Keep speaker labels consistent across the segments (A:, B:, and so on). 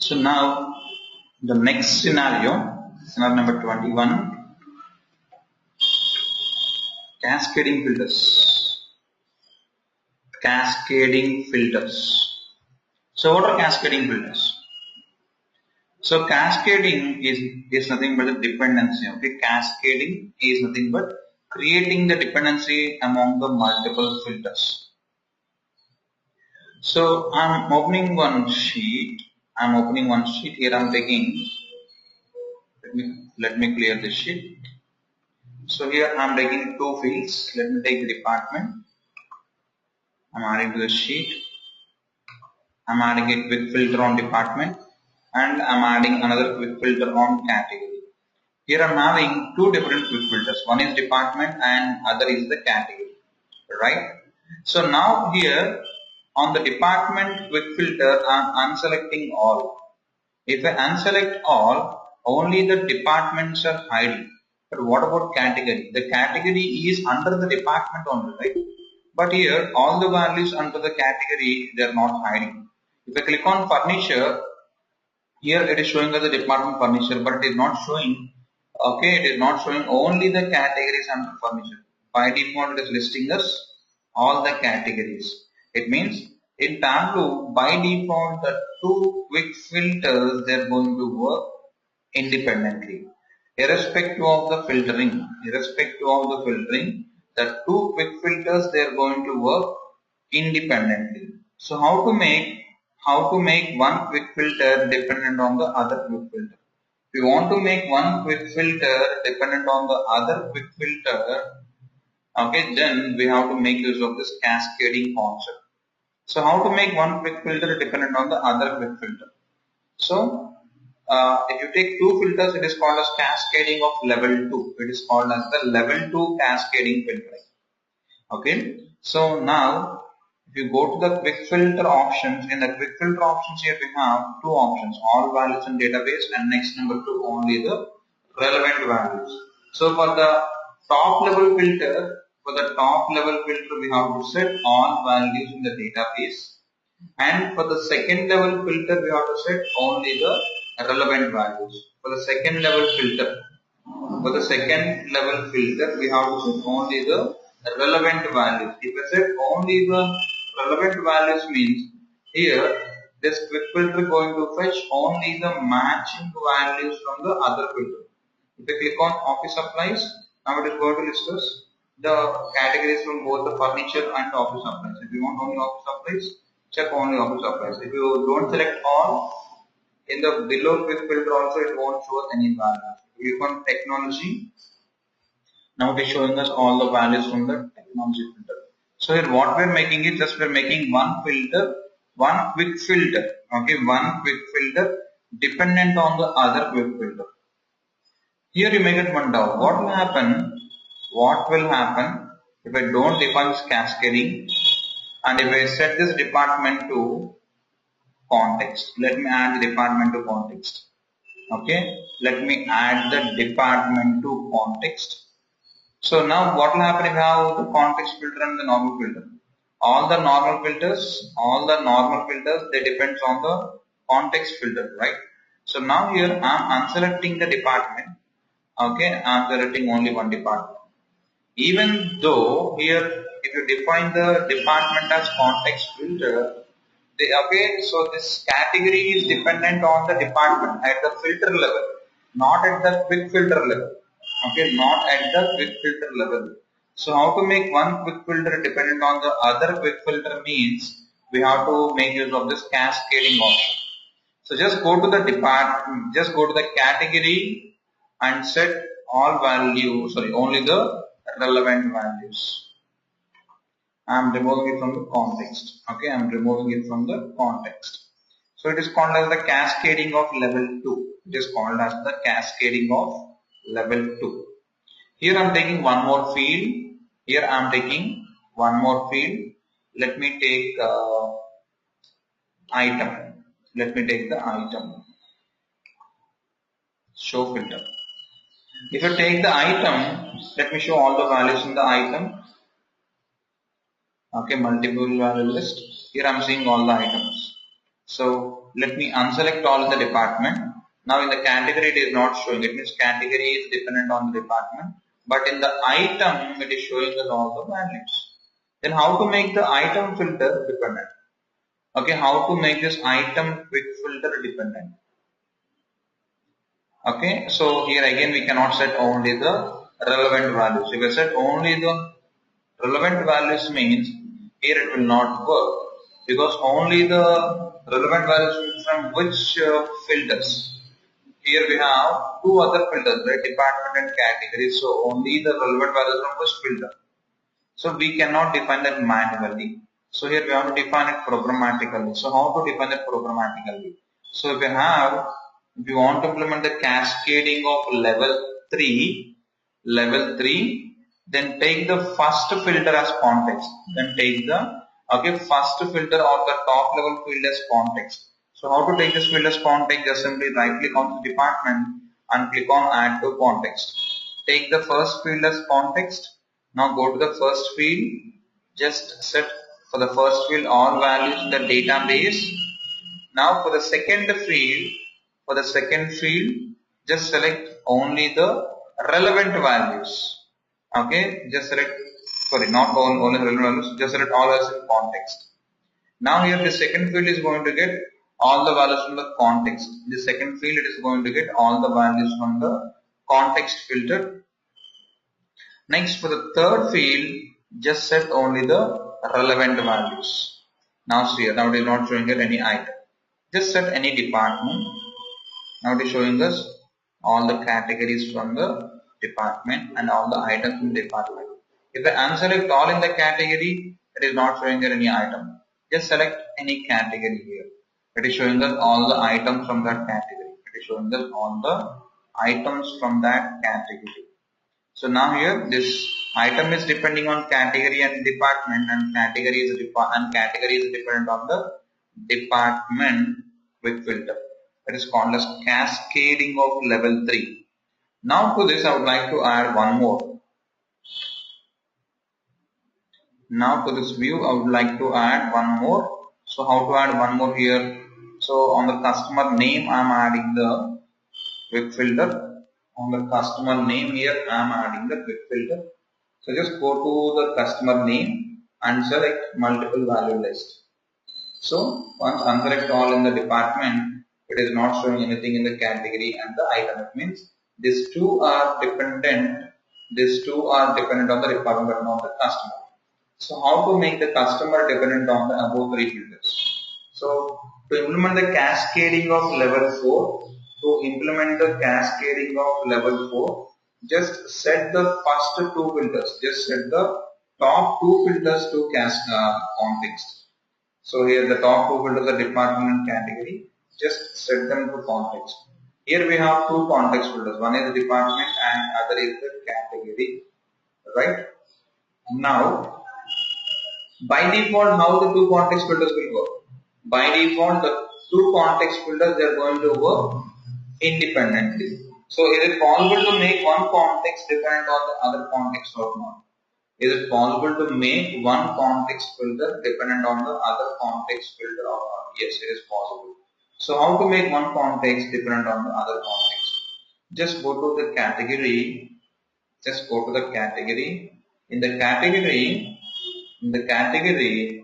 A: So now the next scenario number 21, cascading filters. Cascading filters. So what are cascading filters? So cascading is nothing but a dependency. Okay, cascading is nothing but creating the dependency among the multiple filters. So I'm opening one sheet. Here. I'm taking. Let me clear this sheet. So here I'm taking two fields. Let me take the department. I'm adding to the sheet. I'm adding a quick filter on department, and I'm adding another quick filter on category. Here I'm having two different quick filters. One is department and other is the category, right? So now here on the department quick filter, I'm unselecting all. If I unselect all, only the departments are hiding. But what about category? The category is under the department only, right? But here all the values under the category, they are not hiding. If I click on furniture, here it is showing us the department furniture, but it is not showing. Okay, it is not showing only the categories under furniture. By default, it is listing us all the categories. It means in Tableau, by default, the two quick filters they are going to work independently, irrespective of the filtering. The two quick filters they are going to work independently. So how to make one quick filter dependent on the other quick filter? If you want to make one quick filter dependent on the other quick filter, okay, then we have to make use of this cascading concept. So how to make one quick filter dependent on the other quick filter? So if you take two filters, it is called as cascading of level 2. It is called as the level 2 cascading filtering. Okay. So now if you go to the quick filter options, in the quick filter options here we have two options, all values in database, and next number 2 only the relevant values. So for the top level filter, we have to set all values in the database, and for the second level filter we have to set only the relevant values. For the second level filter we have to set only the relevant values. If I set only the relevant values, means here this quick filter going to fetch only the matching values from the other filter. If I click on office supplies, now it is going to list us the categories from both the furniture and office supplies. If you want only office supplies, check only office supplies. If you don't select all, in the below quick filter also it won't show us any values. If you click on technology, now it is showing us all the values from the technology filter. So here what we are making is just we are making one filter, one quick filter. Okay, one quick filter dependent on the other quick filter. Here you may get one doubt. What will happen if I don't define this cascading, and if I set this department to context? Let me add the department to context. Okay, let me add the department to context. So now what will happen if you have the context filter and the normal filter? All the normal filters, they depends on the context filter, right? So now here I am unselecting the department. Okay, I am selecting only one department. Even though here if you define the department as context filter, okay, so this category is dependent on the department at the filter level, not at the quick filter level. Okay, not at the quick filter level. So how to make one quick filter dependent on the other quick filter means we have to make use of this cascading option. So just go to the department, just go to the category and set all values, only the relevant values. I am removing it from the context. Okay, I am removing it from the context. So it is called as the cascading of level 2. It is called as the cascading of level 2. Here I am taking one more field. Let me take item. Let me take the item. Show filter. If I take the item, let me show all the values in the item. Okay, multiple value list. Here I am seeing all the items. So let me unselect all in the department. Now in the category it is not showing. It means category is dependent on the department. But in the item it is showing us all the values. Then how to make the item filter dependent? Okay, how to make this item quick filter dependent? Okay, so here again we cannot set only the relevant values. If I set only the relevant values means here it will not work because only the relevant values from which filters. Here we have two other filters, right? Department and category. So only the relevant values from which filter. So we cannot define that manually. So here we have to define it programmatically. So how to define it programmatically? So if you want to implement the cascading of level 3, then take the first filter as context. Then take the first filter of the top level field as context. So how to take this field as context? Just simply right click on the department and click on add to context. Take the first field as context. Now go to the first field. Just set for the first field all values in the database. Now for the second field, just select only the relevant values. Okay, just select, sorry, not only relevant values, just select all as in context. Now here the second field is going to get all the values from the context. The second field it is going to get all the values from the context filter. Next for the third field, just set only the relevant values. Now see here, now it is not showing here any item. Just set any department. Now it is showing us all the categories from the department and all the items in the department. If I unselect all in the category, it is not showing here any item. Just select any category here. It is showing us all the items from that category. It is showing us all the items from that category. So now here this item is depending on category and department, and category is dependent on the department quick filter. That is called as cascading of level 3. Now to this I would like to add one more. Now to this view I would like to add one more. So how to add one more here? So on the customer name I am adding the quick filter. On the customer name here I am adding the quick filter. So just go to the customer name and select multiple value list. So once unselect all in the department, it is not showing anything in the category and the item. It means these two are dependent on the department but not the customer. So how to make the customer dependent on the above three filters? So to implement the cascading of level 4, just set the first two filters. Just set the top two filters to context. So here the top two filters are department and category. Just set them to context. Here we have two context filters. One is the department and other is the category. Right? Now, by default, how the two context filters will work? By default, the two context filters they are going to work independently. So is it possible to make one context dependent on the other context or not? Is it possible to make one context filter dependent on the other context filter or not? Yes, it is possible. So how to make one context dependent on the other context? Just go to the category. In the category,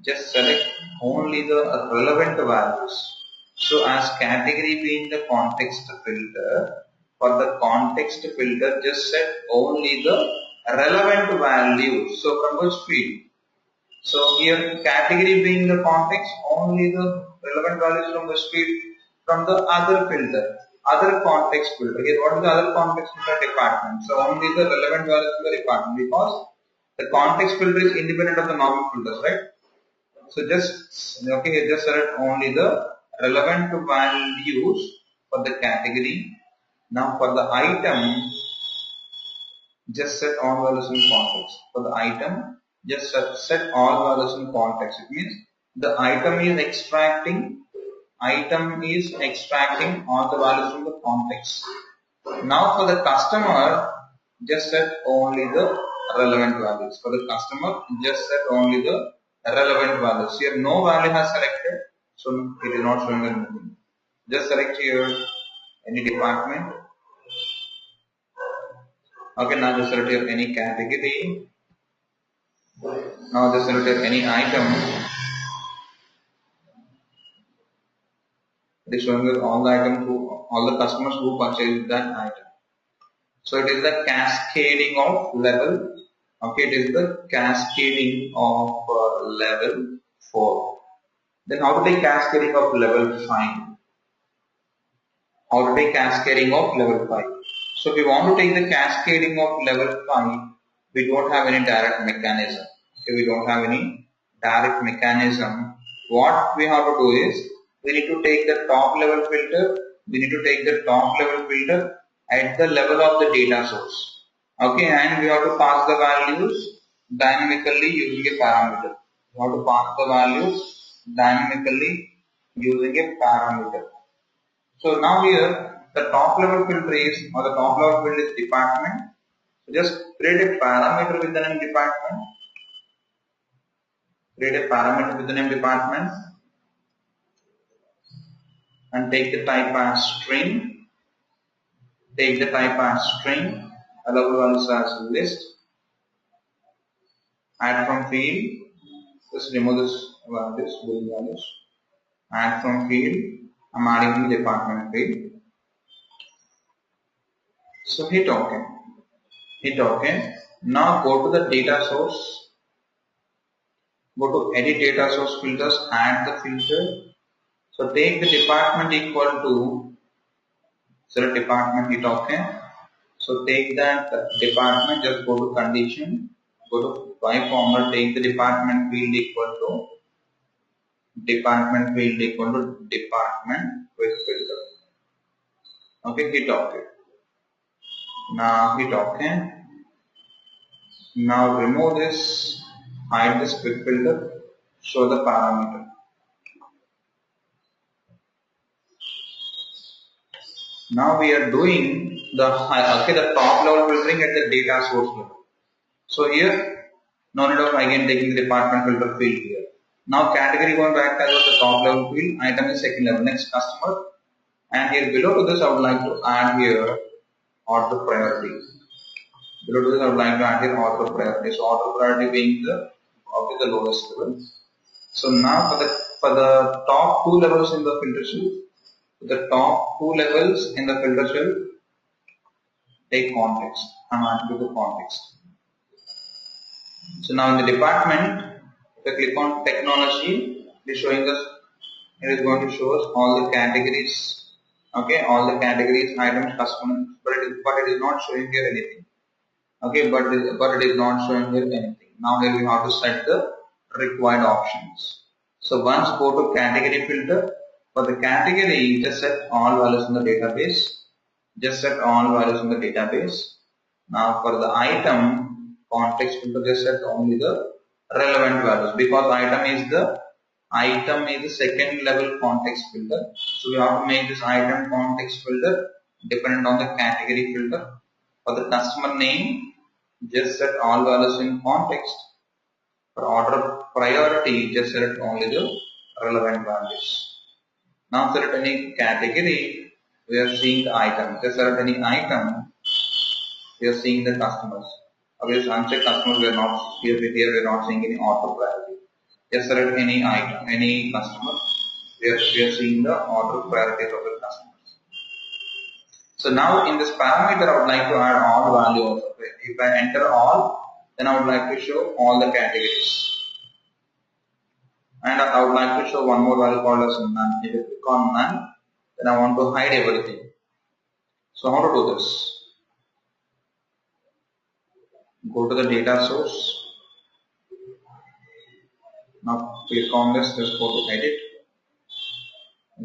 A: just select only the relevant values. So as category being the context filter, for the context filter just set only the relevant values. So from which field? So here category being the context, only the relevant values from which field? From the other filter, other context filter. Here what is the other context filter? Department. So only the relevant values from the department, because the context filter is independent of the normal filters, right? So just select only the relevant values for the category. Now for the item, just set all values in context. For the item, just set all values in context. It means the item is extracting all the values from the context. Now for the customer, just set only the relevant values. For the customer, just set only the relevant values. Here no value has selected. So it is not showing anything. Just select here any department. Okay, now just select here any category. Now just select here any item. It is showing here all the customers who purchased that item. So it is the cascading of level. Okay, it is the cascading of level 4. Then how to take cascading of level 5? How to take cascading of level 5? So if we want to take the cascading of level 5, we don't have any direct mechanism. Okay, we don't have any direct mechanism. What we have to do is, we need to take the top level filter. We need to take the top level filter at the level of the data source. Okay, and we have to pass the values dynamically using a parameter. We have to pass the values dynamically using a parameter. So now here the top level filter is, or the top level field is department. So just create a parameter with the name department. Create a parameter with the name department and take the type as string. Take the type as string. Allowable values as list. Add from field. Just remove this values. Add from field. I'm adding the department field. So hit OK. Hit OK. Now go to the data source. Go to edit data source filters, add the filter. So take the department equal to, select department, hit OK. So take that department, just go to condition, go to by formula, take the department field equal to department with filter. Okay, hit OK. Now hit OK. Now remove this, hide this quick filter, show the parameter. Now we are doing the top level filtering at the data source level. So here, no need of again taking the department filter field here. Now category going to act as the top level field, item is second level, next customer. And here below to this I would like to add here order priority. Below to this I would like to add here order priority. So order priority being the lowest level. So now for the top two levels in the filter sheet, the top two levels in the filter shell, take context. I'm adding to the context. So now in the department, if I click on technology, it is showing us, it is going to show us all the categories. Okay, all the categories, items, customers, but it is not showing here anything. Okay, but it is not showing here anything. Now here we have to set the required options. So once go to category filter. For the category, just set all values in the database. Just set all values in the database. Now for the item context filter, just set only the relevant values, because item is the second level context filter. So we have to make this item context filter dependent on the category filter. For the customer name, just set all values in context. For order priority, just set only the relevant values. Now select any category, we are seeing the item. Just select any item, we are seeing the customers. Obviously uncheck customers, we are not here, we are not seeing any order priority. Just select any item, any customer, we are seeing the order priorities of the customers. So now in this parameter I would like to add all values. If I enter all, then I would like to show all the categories. And I would like to show one more value called as none. If you click on none, then I want to hide everything. So how to do this? Go to the data source. Now click on this, just go to edit.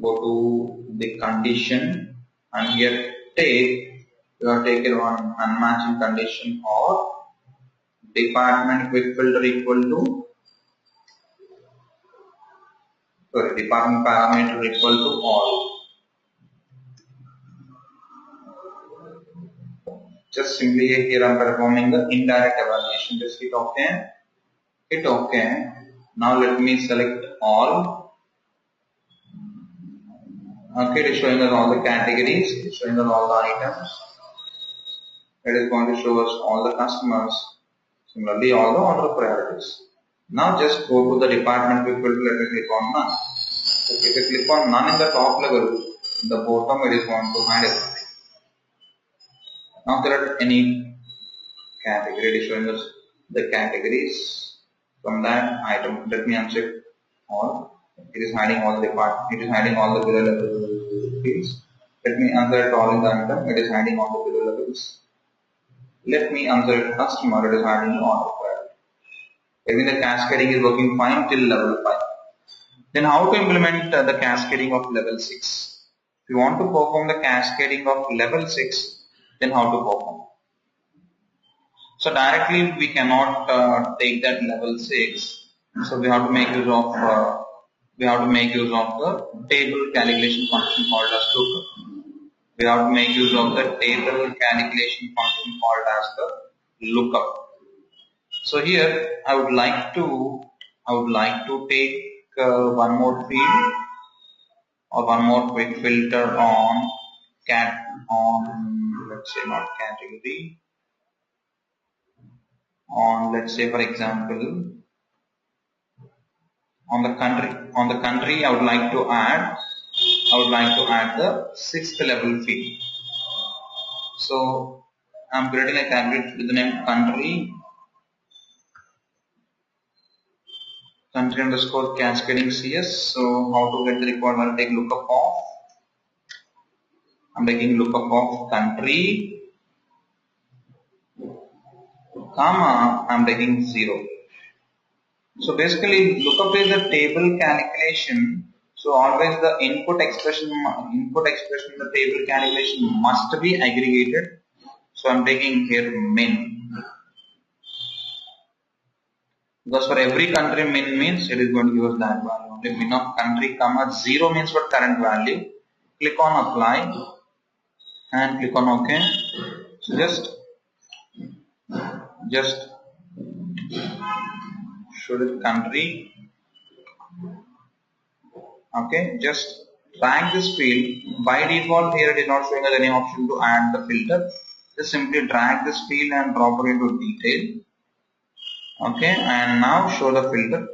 A: Go to the condition and here you have taken one unmatching condition or department quick filter equal to department parameter equal to all. Just simply here I am performing the indirect evaluation. Just hit OK. Hit OK. Now let me select all. Okay, it is showing us all the categories, it is showing us all the items, it is going to show us all the customers, similarly all the order priorities. Now just go to the department people, let me click on none. So if you click on none in the top level, in the bottom it is going to hide everything. Now select any category, it is showing us the categories. From that item, let me uncheck all. It is hiding all the department, it is hiding all the below level fields. Let me unselect all in the item, it is hiding all the below levels. Let me unselect customer, it is hiding order priority. Maybe the cascading is working fine till level 5. Then how to implement the cascading of level 6? If you want to perform the cascading of level 6, then how to perform? So directly we cannot take that level 6. So we have to make use of the table calculation function called as lookup. We have to make use of the table calculation function called as the lookup. So here I would like to take one more field or one more quick filter on let's say not category, on let's say for example on the country I would like to add the 6th level field. So I'm creating a category with the name country underscore cascading CS. So how to get the required value? Take lookup of. I'm taking lookup of country, comma, I'm taking 0. So basically lookup is the table calculation. So always the input expression in the table calculation must be aggregated. So I'm taking here min. Because for every country min means it is going to give us that value. Only min of country comma 0 means what current value. Click on apply and click on OK. So just show the country. Okay, just drag this field. By default here it is not showing us any option to add the filter. Just simply drag this field and drop it into detail. Okay, and now show the filter.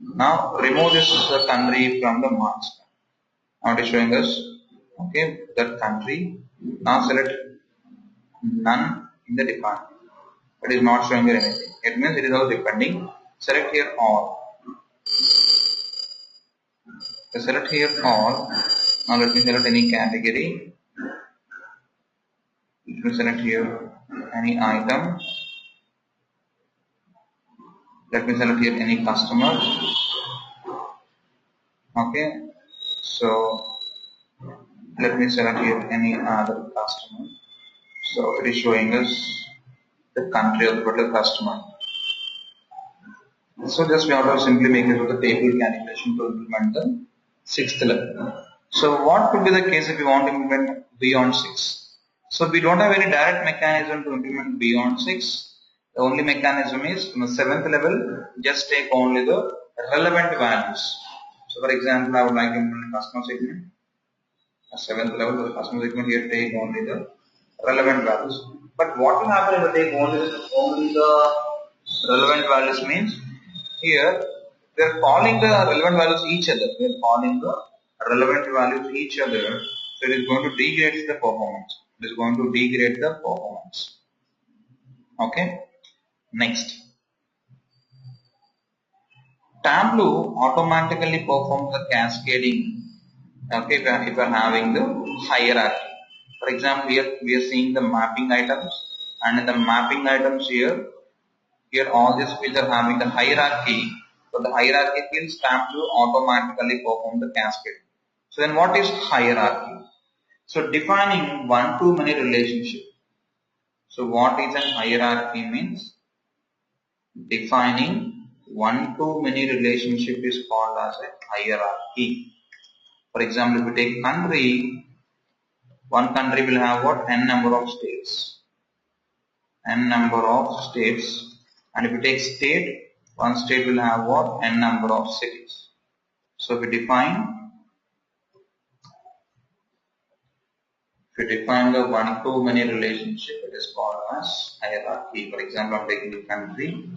A: Now remove this country from the marks. Now it is showing us that country. Now select none in the department. It is not showing anything. It means it is all depending. Select here all. Select here all. Now let me select any category. Let me select here any item. Let me select here any customer. Okay. So let me select here any other customer. So it is showing us the country of the particular customer. So just we have to simply make use of the table calculation to implement the 6th level. So what could be the case if we want to implement beyond 6? So we don't have any direct mechanism to implement beyond 6. The only mechanism is from the 7th level, just take only the relevant values. So for example, I would like to implement customer segment. A 7th level for the customer segment, here take only the relevant values. But what will happen if I take only the relevant values means here we are calling the relevant values each other. We are calling the relevant values each other. So it is going to degrade the performance. It is going to degrade the performance. Okay. Next. Tableau automatically performs the cascading. Okay, if we are having the hierarchy. For example, here we are seeing the mapping items, and in the mapping items here all these fields are having the hierarchy. So the hierarchy fields Tableau automatically perform the cascade. So then what is hierarchy? So defining one-to-many relationship. So what is a hierarchy means? Defining one-to-many relationship is called as a hierarchy. For example, if we take country, one country will have what? N number of states. N number of states. And if we take state, one state will have what? N number of cities. So we define If you define the one-to-many relationship, it is called as hierarchy. For example, I'm taking the country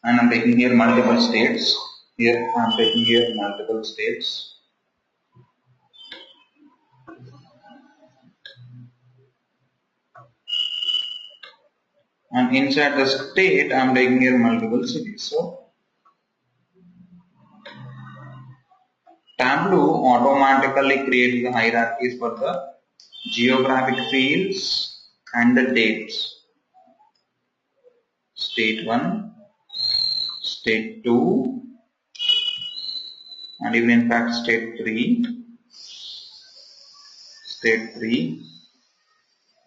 A: and I'm taking here multiple states. Here I'm taking here multiple states. And inside the state, I'm taking here multiple cities. So Tableau automatically creates the hierarchies for the geographic fields and the dates. State 1, State 2, and even in fact State 3,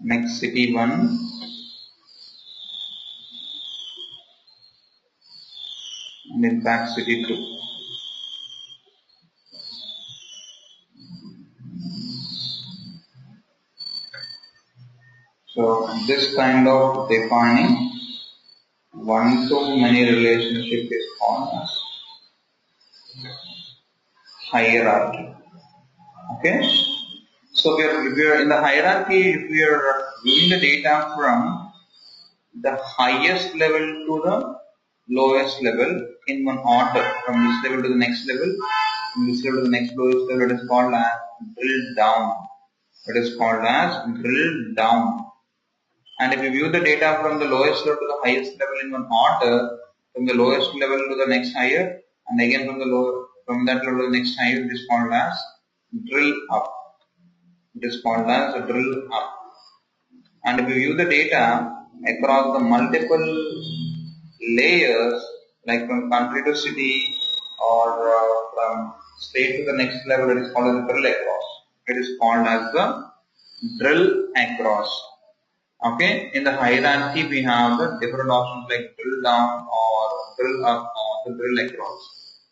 A: next City 1, and in fact City 2. So this kind of defining one-to-many relationship is called as hierarchy. Okay. So if we are in the hierarchy, if we are viewing the data from the highest level to the lowest level in one order, from this level to the next level, from this level to the next lowest level, it is called as drill down. It is called as drill down. And if you view the data from the lowest level to the highest level in one order, from the lowest level to the next higher, and again from that level to the next higher, it is called as drill up. It is called as a drill up. And if you view the data across the multiple layers, like from country to city or from state to the next level, it is called as a drill across. It is called as the drill across. Okay, in the hierarchy we have the different options like drill down or drill up or the drill across.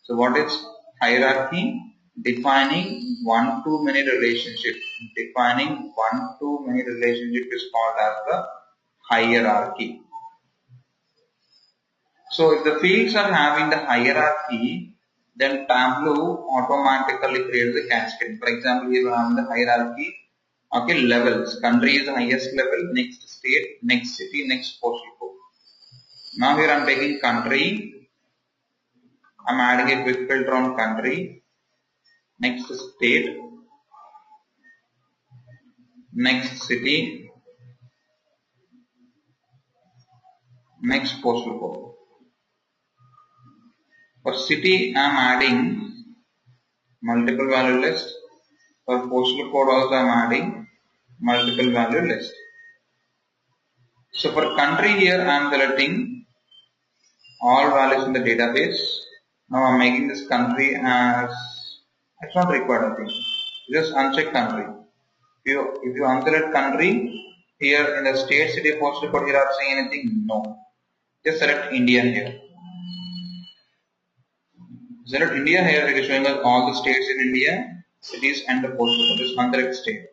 A: So what is hierarchy? Defining one-to-many relationship. Defining one-to-many relationship is called as the hierarchy. So if the fields are having the hierarchy, then Tableau automatically creates the cascade. For example, here we have the hierarchy. Okay, levels. Country is the highest level, next state, next city, next postal code. Now here I am taking country. I am adding a quick filter on country. Next state, next city, next postal code. For city, I am adding multiple value list. For postal code also I am adding multiple value list. So for country here I am selecting all values in the database. Now I am making this country as, it's not required I think. Just uncheck country. If you unselect country, here in the state, city, postal code, here are saying anything? No. Just select India here. Select India here, it is showing us all the states in India, cities and the postal code. Just unselect state.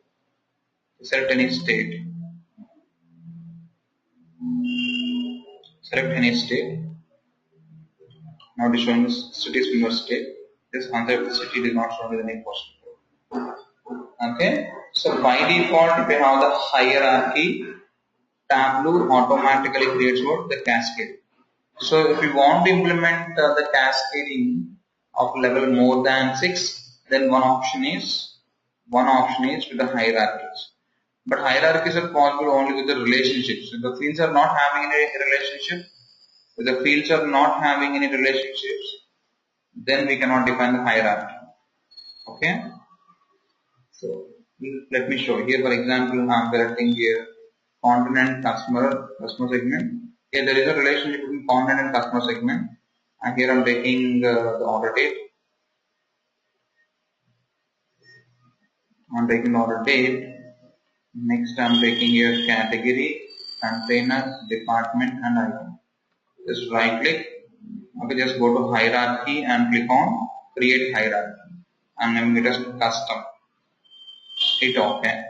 A: Select any state. Select any state. Now it is showing us cities in your state. This unselect the city is not shown with any postal code. Okay. So by default, if you have the hierarchy, Tableau automatically creates what? The cascade. So if you want to implement the cascading of level more than 6, then one option is with the hierarchies. But hierarchies are possible only with the relationships. If the fields are not having any relationship, then we cannot define the hierarchy. Okay. So let me show here. For example, I am selecting here continent, customer segment. Here there is a relationship between continent and customer segment. And here I am taking the order date. Next I am taking here category, container, department and item. Just right click. Okay, just go to hierarchy and click on create hierarchy. I'm naming it as custom. Hit OK.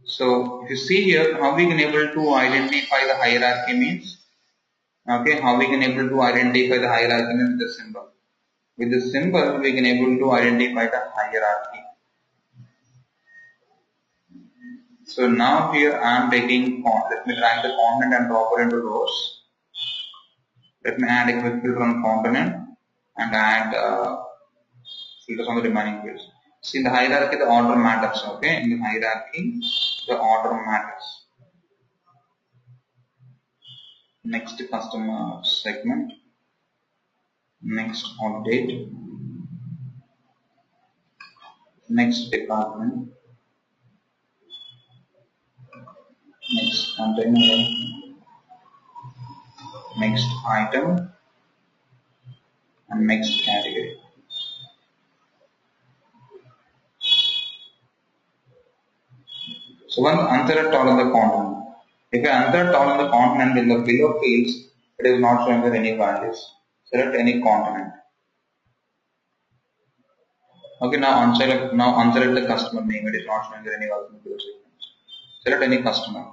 A: So if you see here, how we can able to identify the hierarchy means, okay, how we can able to identify the hierarchy means the symbol. With this symbol, we can able to identify the hierarchy. So now here I am taking, let me drag the component and drop it into rows. Let me add a quick filter on component and add filters on the remaining fields. See, in the hierarchy, the order matters. Okay, in the hierarchy, the order matters. Next customer segment. Next update. Next department. Next container. Next item. And next category. So once unselect all of the component. If I unselect all of the component in the below fields, it is not showing with any values. Select any component. Okay, now unselect the customer name. It is not showing with any values in the below segments. Select any customer.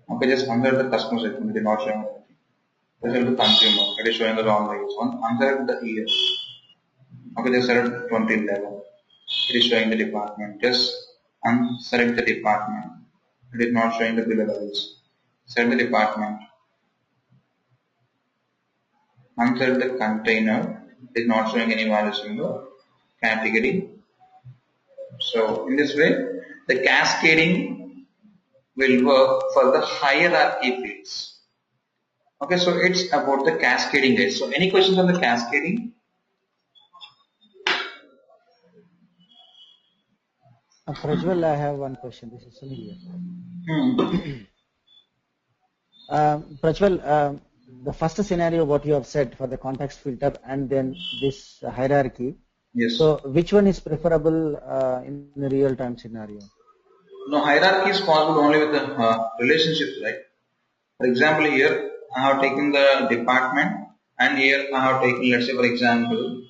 A: Okay, just unselect the customer segment. It is not showing anything. Select the consumer. It is showing the wrong values. Once unselect the year. Okay, just select 2011. It is showing the department. Just unselect the department. It is not showing the below values. Select the department. Unselect the container. It is not showing any values in the category. So in this way, the cascading will work for the hierarchy fields. Okay, so it's about the cascading guys. So any questions on the cascading?
B: Prajwal, I have one question. This is Sunil here. Prajwal, the first scenario what you have said for the context filter and then this hierarchy.
A: Yes.
B: So which one is preferable in the real time scenario?
A: No, hierarchy is possible only with the relationships, right? For example, here I have taken the department and here I have taken, let's say for example,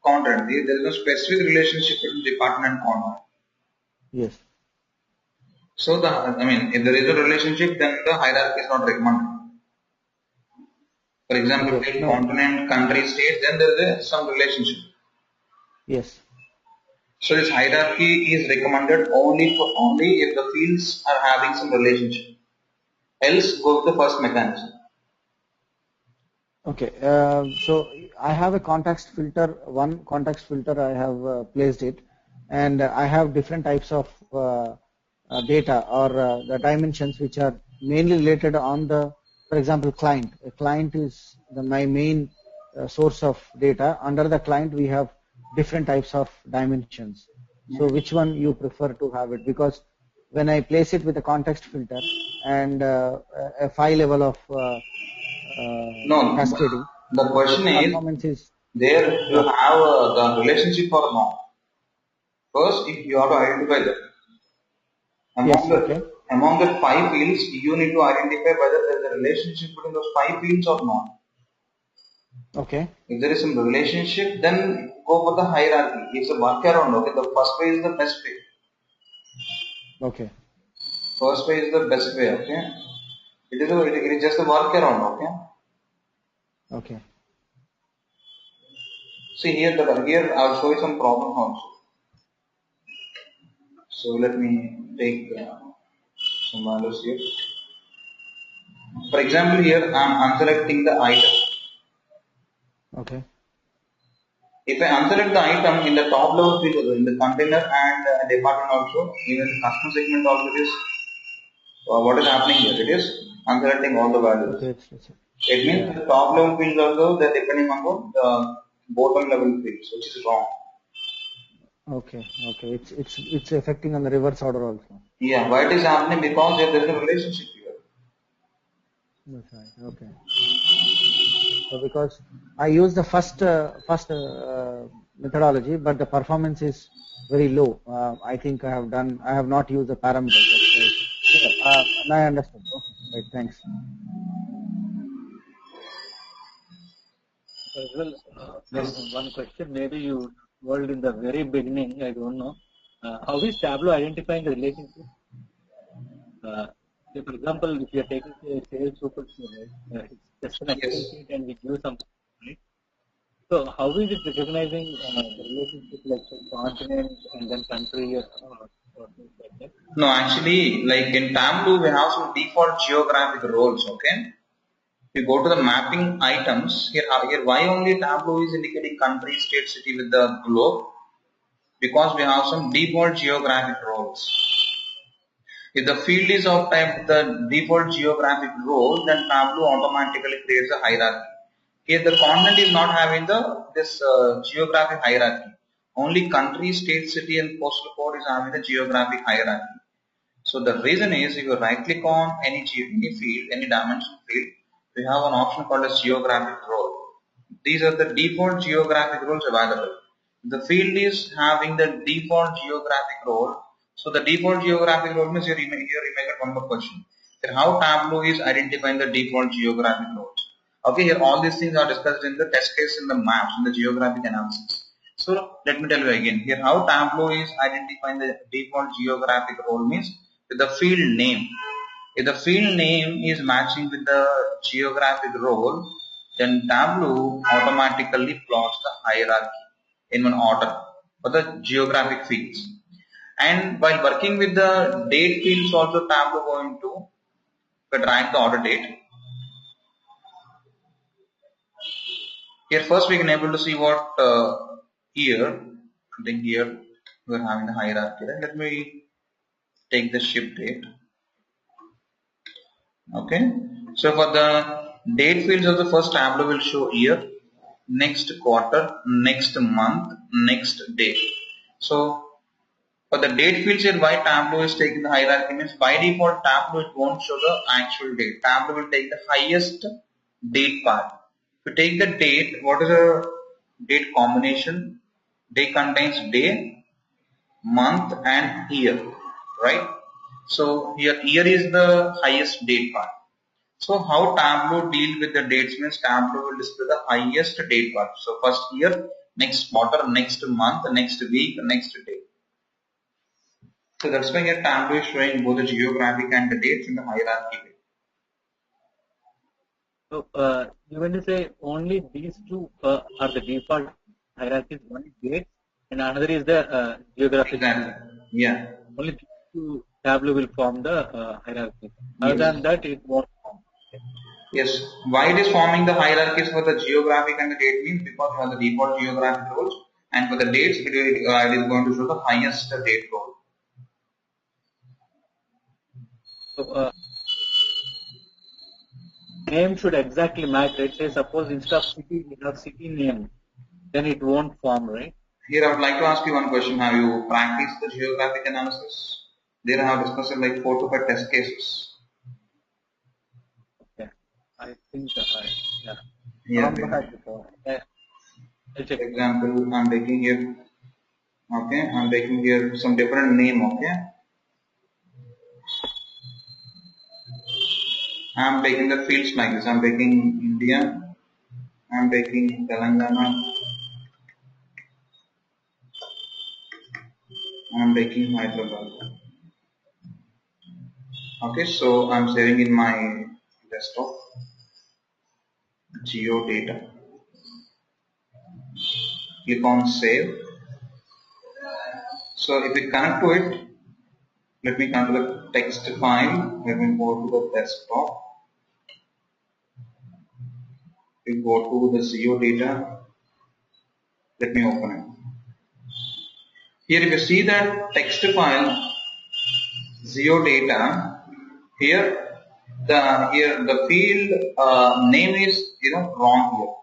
A: content. There is no specific relationship between department and content.
B: Yes.
A: So if there is a relationship, then the hierarchy is not recommended. For example,
B: Okay.
A: take continent, country, state, then there is some relationship.
B: Yes.
A: So this hierarchy is recommended only if the fields are having some relationship. Else go with the first mechanism.
B: Okay. So I have a context filter. One context filter I have placed it, and I have different types of data or the dimensions which are mainly related on the, for example, client. A client is my main source of data. Under the client, we have different types of dimensions. So which one you prefer to have it? Because when I place it with a context filter and a file level of
A: No,
B: cascading,
A: the question is there you have the relationship or not. First, if you have to identify that. Among the 5 fields, you need to identify whether there is a relationship between those 5 fields or not.
B: Okay.
A: If there is some relationship, then go for the hierarchy. It's a workaround. Okay, the first way is the best way.
B: Okay.
A: First way is the best way. Okay. It is just a workaround. Okay.
B: Okay.
A: See here I'll show you some problems also. So let me take some values here. For example, here I'm unselecting the item.
B: Okay.
A: If I unselect the item in the top level field, in the container and department also, even the customer segment also it is what is happening here? It is unselecting all the values.
B: Okay.
A: It means the top level fields also they're depending on the bottom level fields, which is wrong.
B: Okay. Okay. It's affecting on the reverse order also.
A: Yeah. Why it is happening? Because there is a relationship here.
B: That's right. Okay. So because I use the first methodology, but the performance is very low. I think I have not used the parameters. Now I understand. Okay. Right. Thanks.
C: Well, there is one question. Maybe you told in the very beginning. I don't know. How is Tableau identifying the relationship? Say for example, if you are taking a sales supervisor, it's just an Excel sheet and we give some, right? So how is it recognizing the relationship like say, continent and then country or things like that?
A: No, actually, like in Tableau, we have some default geographic roles. Okay, if you go to the mapping items here, why only Tableau is indicating country, state, city with the globe? Because we have some default geographic roles. If the field is of type the default geographic role, then Tableau automatically creates a hierarchy. Here the content is not having this geographic hierarchy. Only country, state, city and postal code is having the geographic hierarchy. So the reason is if you right click on any field, any dimension field, we have an option called as geographic role. These are the default geographic roles available. The field is having the default geographic role. So the default geographic role means here you may get one more question. Here how Tableau is identifying the default geographic roles. Okay, here all these things are discussed in the test case, in the maps, in the geographic analysis. So let me tell you again here how Tableau is identifying the default geographic role means with the field name. If the field name is matching with the geographic role, then Tableau automatically plots the hierarchy in one order for the geographic fields. And while working with the date fields also Tableau going to drag the order date. Here first we can able to see what here, I think here we are having the hierarchy. Right? Let me take the ship date. Okay. So for the date fields of the first Tableau will show year, next quarter, next month, next day. So for the date fields here, why Tableau is taking the hierarchy means by default Tableau it won't show the actual date. Tableau will take the highest date part. If you take the date, what is a date combination? Day contains day, month and year, right? So here year is the highest date part. So how Tableau deal with the dates means Tableau will display the highest date part. So first year, next quarter, next month, next week, next day. So that's why here Tableau is showing both the geographic and the dates in the hierarchy way.
C: So you when you say only these two are the default hierarchies, one is dates and another is the geographic.
A: Exactly. Yeah.
C: Only these two Tableau will form the hierarchy. Other
A: Yes.
C: than that, it won't form.
A: Yes. Why it is forming the hierarchies for the geographic and the date means because you have the default geographic roles, and for the dates it is going to show the highest date role.
C: So name should exactly match, right? Say suppose instead of city we have city name, then it won't form, right?
A: Here I would like to ask you one question. Have you practiced the geographic analysis? There I have discussed like 4 to 5 test cases.
C: Okay. I think yeah.
A: Yeah.
C: Yeah. I'll check.
A: For example, I'm taking here. Okay, I'm taking here some different name. Okay, I'm taking the fields like this. I'm taking India. I'm taking Telangana. I'm taking Hyderabad. Okay, so I'm saving in my desktop geo data. Click on save. So if we connect to it, let me come to the text file. Let me go to the desktop. We go to the geo data. Let me open it. Here if you see that text file geo data, here the field name is wrong here.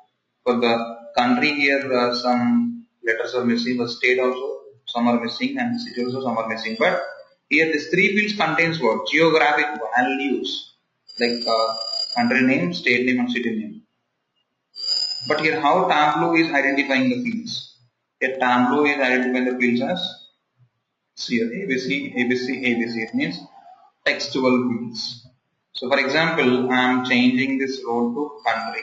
A: For the country here some letters are missing, the state also some are missing, and city also some are missing. But here these three fields contains what? Geographic values like country name, state name and city name. But here how Tableau is identifying the fields? Here Tableau is identifying the fields as here ABC, ABC, ABC. It means textual fields. So for example, I am changing this role to country.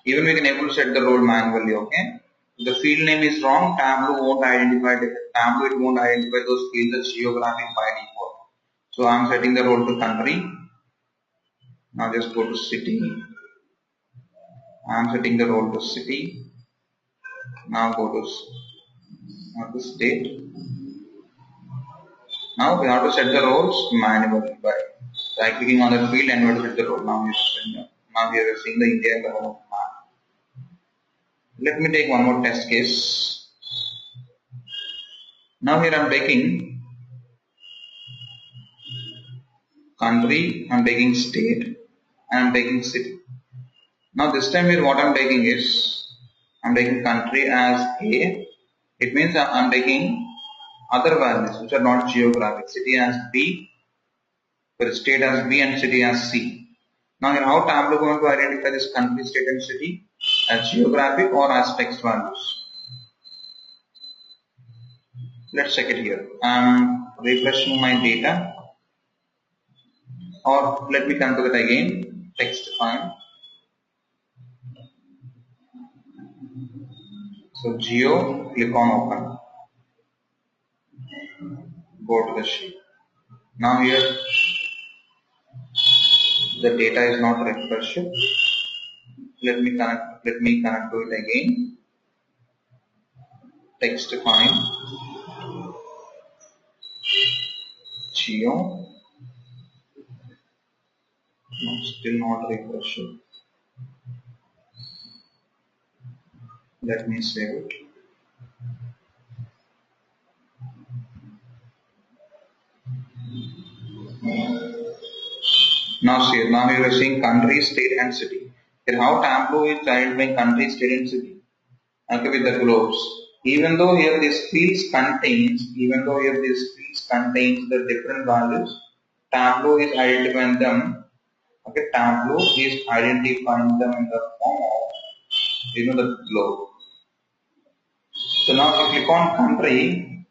A: Even we can able to set the role manually. Okay. If the field name is wrong, Tableau won't identify it. Tableau it won't identify those fields as geographic by default. So I am setting the role to country. Now just go to city. I am setting the role to city. Now go to state. Now we have to set the roles manually by right clicking on the field and we have to set the role. Now we are seeing the India in the home map. Let me take one more test case. Now here I am taking country, I am taking state, and I am taking city. Now this time here what I am taking is, I am taking country as A. It means I am taking other values which are not geographic. City as B, state as B, and city as C. Now here how Tableau going to identify this country, state and city as geographic or as text values? Let's check it here. I am refreshing my data, or let me come to it again. Text file. So geo, click on open. Go to the sheet. Now here the data is not refreshed. Let me connect to it again. Text file. Geo. No, still not refreshed. Let me save it. Now see, now you are seeing country, state and city. Here how Tableau is identifying country, state and city. Okay, with the globes. Even though here this fields contains the different values, Tableau is identifying them. Okay, Tableau is identifying them in the form of the globe. So now if you click on country,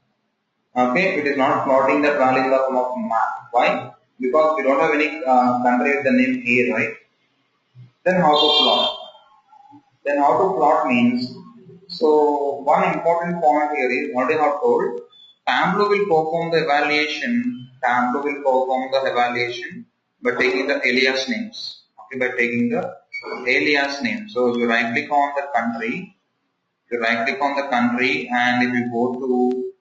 A: okay, it is not plotting that value in the form of map. Why? Because we don't have any country with the name A, right? Then how to plot? Then how to plot means, so one important point here is what I have told, Tableau will perform the evaluation by taking the alias names. Okay, by taking the alias name. So if you right click on the country, and if you go to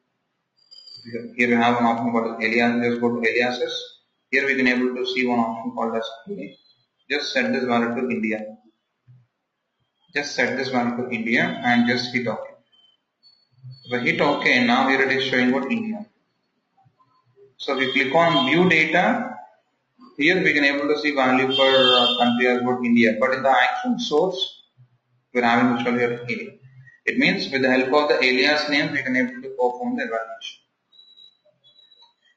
A: here you have an option called alias, just go to aliases. Here we can able to see one option called as A. Just set this value to India. And just hit OK. If I hit OK, now here it is showing what India. So if we click on view data, here we can able to see value for country as what India. But in the actual source, we are having to show here A. It means with the help of the alias name, we can able to perform the evaluation.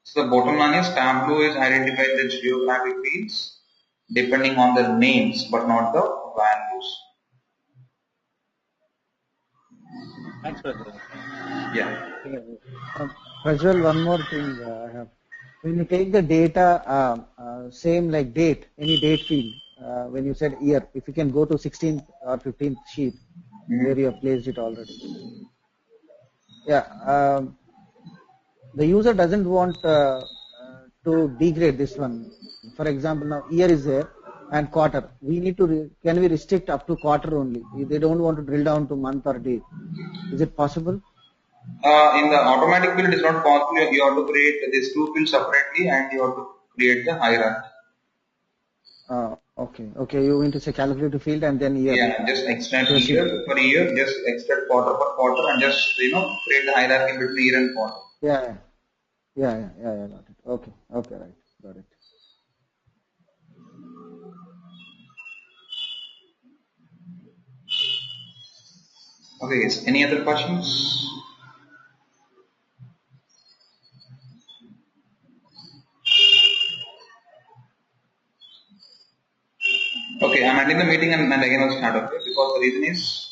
A: So the bottom line is Tableau is identifying the geographic fields depending on the names but not the values.
C: Thanks, Prajwal.
A: Yeah.
B: Prajwal, one more thing I have. When you take the data, same like date, any date field, when you said year, if you can go to 16th or 15th sheet where you have placed it already. Yeah. The user doesn't want to degrade this one. For example, now year is there and quarter. We need to can we restrict up to quarter only? They don't want to drill down to month or day. Is it possible?
A: In the automatic field, it is not possible. You have to create these two fields separately, and you have to create the hierarchy.
B: Okay. You mean to say calculate field and then year?
A: Yeah, just extract year for year, just extract quarter for quarter, and just create the hierarchy between year and quarter.
B: Yeah. Got it. Okay, right, got it.
A: Okay, yes. Any other questions? Okay, I'm ending the meeting and again I'll start. Okay, because the reason is